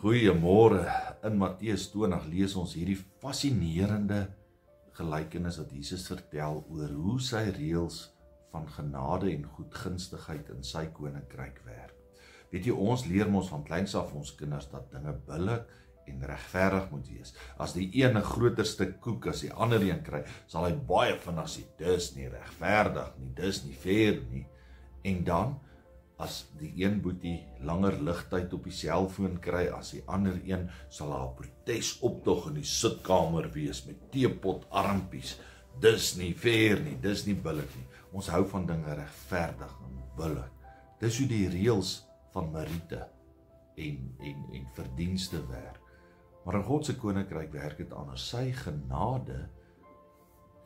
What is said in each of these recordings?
Goeiemôre. In Matteus 20 lees ons hierdie fascinerende gelykenis wat Jesus vertel oor hoe sy reëls van genade en goedgunstigheid in sy koninkryk werk. Weet jy, ons leer ons van kleins af ons kinders dat dinge billik en regverdig moet wees. As die een 'n groter stuk koek as die ander een kry, sal hy baie vinnig sê, dis nie regverdig nie, dis nie fair nie. En dan, as die een boetie langer ligtyd op die selfoon kry as die ander een, sal daar 'n protesoptog in die sitkamer wees met teepot armpies. Dis nie fair nie, dis nie billik nie. Ons hou van dinge regverdig en billik. Dis hoe die reëls van meriete en verdienste werk. Maar in God se koninkryk werk dit anders. Sy genade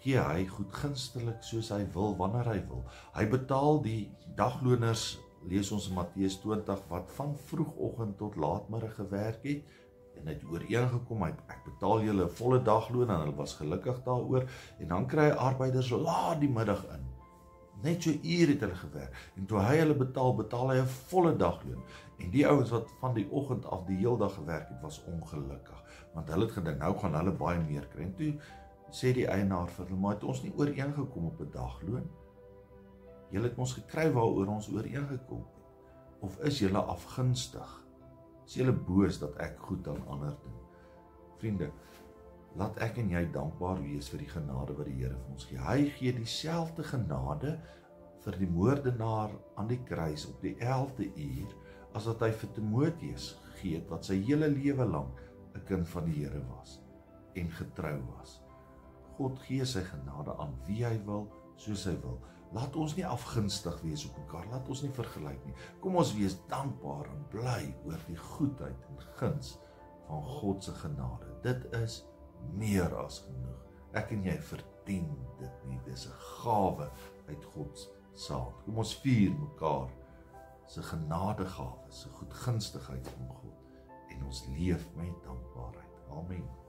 gee hy goedgunstelik soos hy wil, wanneer hy wil. Hy betaal die dagloners, lees ons in Matteus 20, wat van vroegoggend tot laatmiddag gewerk het, en het ooreengekom, ek betaal julle 'n volle dagloon, en hulle was gelukkig daaroor, en dan kry arbeiders laat die middag in. Net so uur het hulle gewerk, en toe hy hulle betaal hy 'n volle dagloon, en die ouens wat van die oggend af die heel dag gewerk het, was ongelukkig, want hulle het gedink, nou gaan hulle baie meer kry, en toe sê die eienaar vir hulle, maar het ons nie ooreengekom op 'n dagloon? Julle het ons gekry waaroor ons ooreengekom het, of is julle afgunstig? Is julle boos dat ek goed aan ander doen? Vriende, laat ek en jy dankbaar wees vir die genade wat die Here vir ons gee. Hy gee dieselfde genade vir die moordenaar aan die kruis op die 11de uur, as wat hy vir Timoteus gegee het, wat sy hele lewe lank 'n kind van die Here was, en getrou was. God gee sy genade aan wie hy wil, soos hy wil. Laat ons nie afgunstig wees op mekaar, laat ons nie vergelyk nie. Kom ons wees dankbaar en bly oor die goedheid en guns van God se genade. Dit is meer as genoeg. Ek en jy verdien dit nie, dit is 'n gawe uit God se hand. Kom ons vier mekaar se genadegawe, se goedgunstigheid van God, en ons leef met dankbaarheid. Amen.